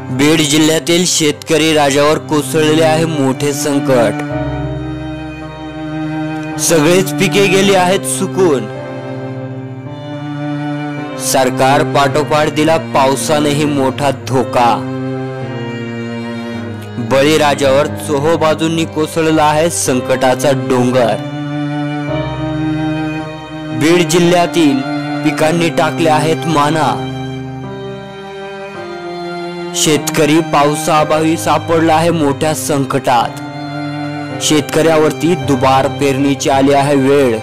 बीड जिल्ह्यातील शेतकरी राजावर कोसळले आहे मोठे संकट। सगळेच पिके गेली आहेत सुकून। सरकार पाठोपाठ दिला पावसानेही मोठा धोका। बळीराजावर चोहोबाजूंनी कोसळला आहे संकटाचा डोंगर। बीड जिल्ह्यातील पिकांनी टाकले आहेत माना। शेतकरी पावसाअभावी सापडला आहे मोठ्या संकटात। शेतकऱ्यावरती दुबार पेरणीची आली आहे वेळ।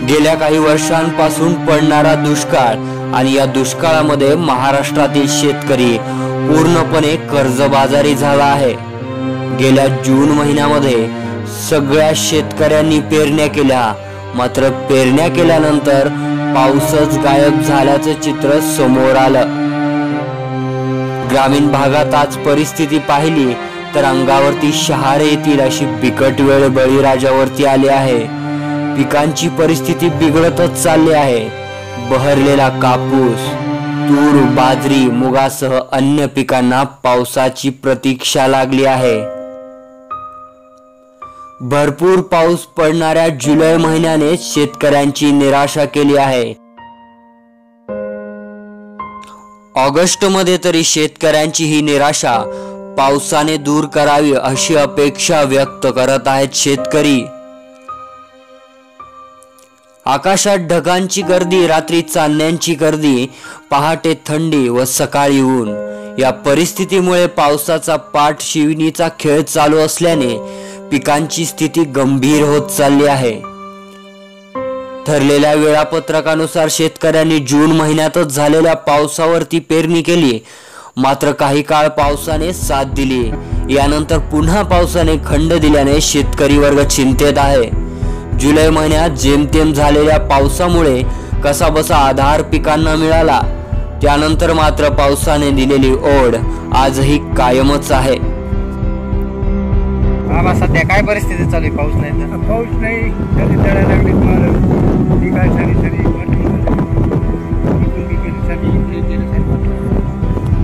गेल्या काही वर्षांपासून पडणारा दुष्काळ आणि या दुष्काळामध्ये महाराष्ट्रातील शेतकरी पूर्णपणे कर्जबाजारी झाला आहे। गेल्या जून महिन्यामध्ये सगळ्या शेतकऱ्यांनी पेरण्या केल्या, मात्र पेरण्या केल्यानंतर पाऊसच गायब झाल्याचं चित्र समोर आलं। ग्रामीण भागात आज परिस्थिती पाहिली तर अंगावरती शहारे येतील अशी बिकट वेळ बळीराजावरती आली आहे। पिकांची परिस्थिती बिघडतच चालली आहे। बहरलेला कापूस, तूर, बाजरी, मुगासह अन्य पिकांना पावसाची प्रतीक्षा लागली आहे। भरपूर पाऊस पडणाऱ्या जुलै महिन्याने शेतकऱ्यांची निराशा केली आहे। ऑगस्ट मध्ये तरी शेतकऱ्यांची ही निराशा पावसाने दूर करावी अशी अपेक्षा व्यक्त करत आहेत शेतकरी। आकाशात ढगांची गर्दी, रात्री चांदण्यांची गर्दी, पहाटे थंडी व सकाळी ऊन, या परिस्थितीमुळे पावसाचा पाठ शिवणीचा खेळ चालू असल्याने पिकांची स्थिती गंभीर होत चालली आहे। ठरलेल्या वेळापत्रकानुसार शेतकऱ्यांनी जून महिन्यातच झालेल्या पावसावरती पेरणी केली, मात्र काही काळ पावसाने साथ दिली। यानंतर पुन्हा पावसाने खंड दिल्याने शेतकरी वर्ग चिंतेत आहे। जुलै महिन्यात जेमतेम झालेल्या पावसामुळे कसाबसा आधार पिकांना मिळाला, त्यानंतर मात्र पावसाने दिलेली ओढ आजही कायमच आहे। बाबा सध्या काय परिस्थिती चालू आहे? पाऊस नाही तर पाऊस नाही, कधी तळ्या लागलीत माल पिकाय सरी सरी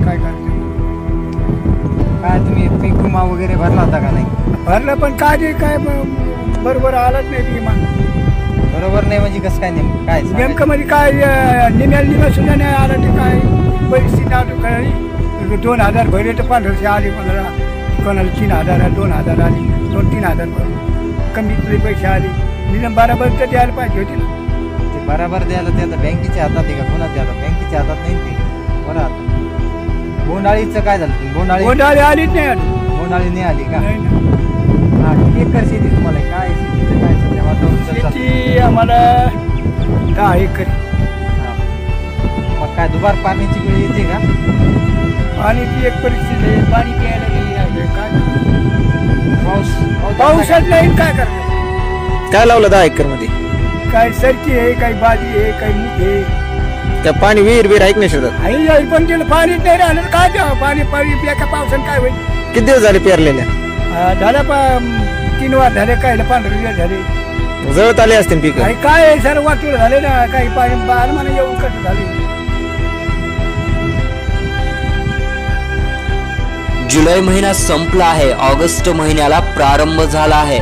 काय करते काय तुम्ही पीक विमा वगैरे भरला होता का? नाही भरलं, पण काय बरोबर आलंच नाही विमा। बरोबर नाही म्हणजे कसं काय? नेमकं म्हणजे काय निम्या सुद्धा नाही आला। ते काय परिस्थिती अजून कळली। 2000 भरले तर 1500 आले, 15 कोणाला 3000 2000 आली, 2-3 कमीतले पैसे आले। नियम बराबर तर द्यायला पाहिजे होती ना। ते बराबर द्यायला ते आता बँकेच्या हातात आहे का कोणाच्या हातात? बँकेच्या हातात नाही ते बरं। आता बोंडाळीचं काय झालं? बोंडाळी आलीच नाही। बोंडाळी नाही आली का? हा, किती एकर शेती तुम्हाला? काय शेतीचं काय सध्या वातावरण? शेती आम्हाला 10 एकर। मग काय दुबार पाण्याची वेळ येते का? पाण्याची एक परिस्थिती आहे, पाणी प्यायला नाही आहे। काय पाऊसच नाही, काय करणार? काय लावलं 10 एकर मध्ये? काय सरकी आहे, काही बाजी आहे, काही मूग आहे। त्या पाणी विहीर ऐक नाही शकत आई पण त्याला पाणीच नाही राहिलं, काय द्यावं? पाणी प्याका पावसानं काय होईल? किती दिवस झाले पेरलेल्या? झाल्या 3 वार झाले, काय 15 दिवस झाले। जळत आले असतील पीक? काय सर्व वाटून झाले ना, काही पाणी बाल म्हणा येऊन कसं झाले। जुलै महिना संपला आहे, ऑगस्ट महिन्याला प्रारंभ झाला आहे।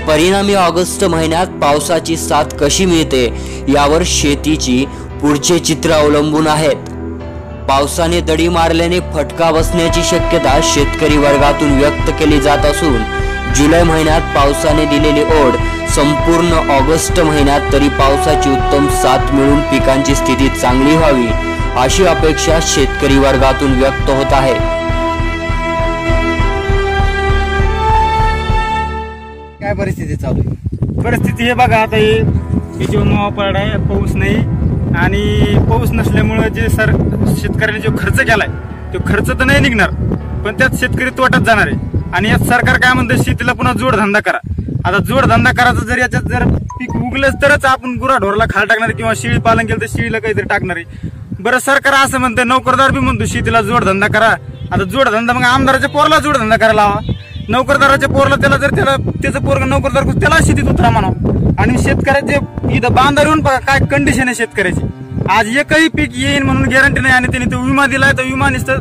परिणामी ऑगस्ट महिन्यात पावसाची साथ कशी मिळते यावर शेतीची पुढचे चित्र अवलंबून आहेत। पावसाने दडी मारल्याने फटका बसण्याची शक्यता शेतकरी वर्गातून व्यक्त केली जात असून जुलै महिन्यात पावसाने दिलेली ओढ संपूर्ण ऑगस्ट महिन्यात तरी पावसाची उत्तम साथ मिळून पिकांची स्थिती चांगली व्हावी अशी अपेक्षा शेतकरी वर्गातून व्यक्त होत आहे। काय परिस्थिती चालू आहे? परिस्थिती हे बघा, आता हे जो मावा पडला आहे, पाऊस नाही आणि पाऊस नसल्यामुळे जे शेतकऱ्याने जो खर्च केलाय तो खर्च तर नाही निघणार, पण त्यात शेतकरी तोट्यात जाणार आहे। आणि यात सरकार काय म्हणतं, शेतीला पुन्हा जोडधंदा करा। आता जोडधंदा करायचा जर याच्यात जर पीक उगलंच तरच आपण गुराढोरला खाल टाकणार किंवा शेळी पालन केलं तर शेळीला काहीतरी टाकणार आहे। बरं, सरकार असं म्हणतं, नोकरदार बी म्हणतो शेतीला जोडधंदा करा। आता जोडधंदा मग आमदाराच्या पोराला जोडधंदा करायला हवा, नोकरदाराच्या पोरला त्याचं पोरग नोकरदार त्याला शेतीत उतरा म्हणावं। आणि शेतकऱ्याचे इथं बांधावर येऊन बघा काय कंडिशन आहे शेतकऱ्याची। आज एकही पीक येईन म्हणून गॅरंटी नाही. आणि त्यांनी तो विमा दिलाय, तो विमा नुसतं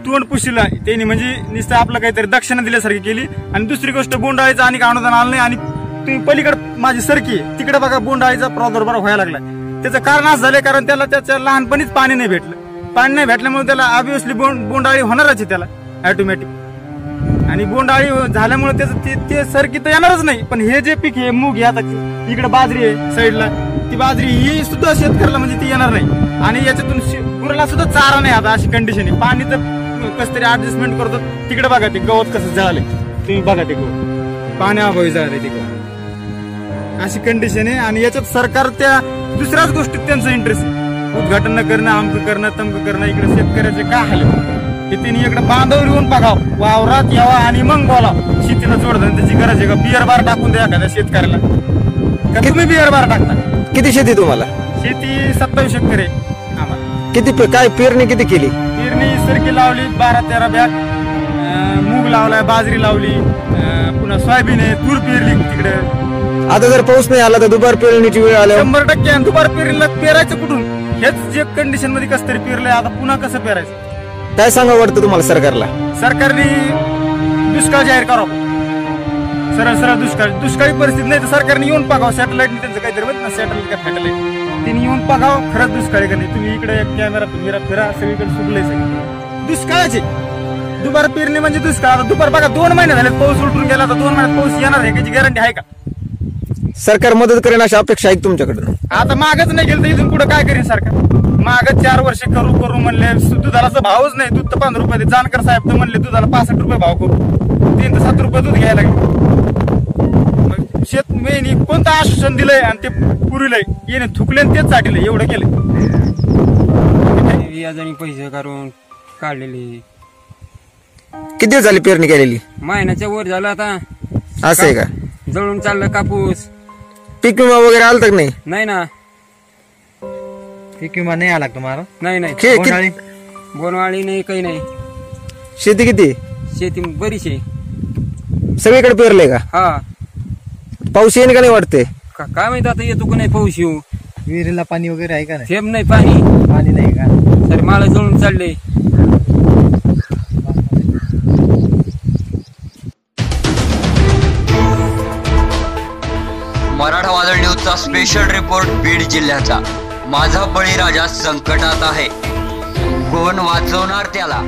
तोंड पुशीला त्यांनी, म्हणजे नुसतं आपलं काहीतरी दक्षिणा दिल्यासारखी केली. आणि दुसरी गोष्ट बोंडाळीचं आणि अनुदान आलं नाही. आणि तुम्ही पलीकडे माझी सरकी तिकडे बघा, बोंडाळीचा प्रादुर्भाव व्हायला लागला. त्याचं कारण असं झालंय कारण त्याला त्याच्या लहानपणीच पाणी नाही भेटलं. पाणी नाही भेटल्यामुळे त्याला ऑब्व्हियसली बोंडाळी होणारच आहे त्याला ऑटोमॅटिक. आणि बोंडाळी झाल्यामुळे त्याचं ते सरकी तर येणारच नाही. पण हे जे पीक आहे मूग आहे, आता इकडे बाजरी आहे साईडला, ती बाजरी ही सुद्धा शेतकऱ्याला म्हणजे ती येणार नाही. आणि याच्यातून गुराला सुद्धा चारा नाही आता, अशी कंडिशन आहे. पाणी तर कसं तरी ऍडजस्टमेंट करतो. तिकडे बघा ते गवत कसं जळाले, तुम्ही बघा ते गवत पाण्याअभावी जळाले ते गवत, अशी कंडिशन आहे. आणि याच्यात सरकार त्या दुसऱ्याच गोष्टीत त्यांचं इंटरेस्ट आहे, उद्घाटन न करणं, आमकं करणं, तमकं करणं. इकडे शेतकऱ्याचे काय हाल की त्यांनी इकडे बांधावर येऊन बघाव, वावरात यावा आणि मग बोला शेतीला जोडधन त्याची गरज आहे का. बियर बार टाकून द्या एखाद्या शेतकऱ्याला, का तुम्ही बियर बार टाकता. किती शेती तुम्हाला? शेती 27 एकर आहे आम्हाला. किती काय पेरणी किती केली? पेरणी सरकी लावली 12-13 बॅग, मूग लावलाय, बाजरी लावली, पुन्हा सोयाबीन आहे, तूर पेरली तिकडे. आता जर पाऊस नाही आला तर दुपार पेरणीची वेळ आली 100% आणि दुपार पेरणीला पेरायचं कुठून, हेच जे कंडिशन मध्ये कसं तरी पेरलंय. आता पुन्हा कसं पेरायचं काय सांगा वाटतं तुम्हाला सरकारला? सरकारने दुष्काळ जाहीर करावं, सरळ सरळ दुष्काळी परिस्थिती नाही तर सरकारने येऊन बघावं. सॅटेलाइटने त्यांचं काहीतरी माहित ना, सॅटेलाइट का फॅटेलाइट, त्यांनी येऊन बघावं खरंच दुष्काळी का नाही. तुम्ही इकडे कॅमेरा फिरा सगळीकडे सुटलंय सगळं दुष्काळाचे. दुपार पेरणी म्हणजे दुष्काळ. आता दुपार बघा 2 महिने झाले पाऊस उलटून गेला, तर 2 महिन्यात पाऊस येणार आहे याची गॅरंटी आहे का? सरकार मदत करेन अशी अपेक्षा आहे तुमच्याकडून? आता मागच नाही गेलं तर इथून पुढे काय करेन सरकार? मागच 4 वर्ष करू म्हणले, दुधाला भावच नाही. दूध तर 15 रुपये, जानकर साहेब तर म्हणले दुधाला 65 रुपये भाव करू, 3 ते 7 रुपये दूध घ्यायला लागले. शेत मेनी कोणतं आश्वासन दिलंय आणि ते पुरलंय, येणे थुकले तेच साठीलंय, एवढं केलंय. व्याजाने पैसे करून काढलेले. किती दिवस झाली पेरणी केलेली? महिन्याच्या वर झालं आता. असं आहे का? जळून चाललं कापूस. पीक विमा वगैरे आलं तर नाही? नाही ना, पीक विमा नाही आला तुम्हाला? नाही बोनवाळी नाही, काही नाही. शेती किती? शेती बरीच आहे. सगळीकडे पेरले का? हा. पाऊस येईन का नाही वाटते? काय माहिती आता येतो का नाही पाऊस येऊ. विहिरीला पाणी वगैरे आहे का नाही? थेंब नाही पाणी नाही का? तर माळ जळून चालले. मराठा वादळ न्यूजचा स्पेशल रिपोर्ट बीड जिल्ह्याचा. माझा बळीराजा संकटात आहे, कोण वाचवणार त्याला?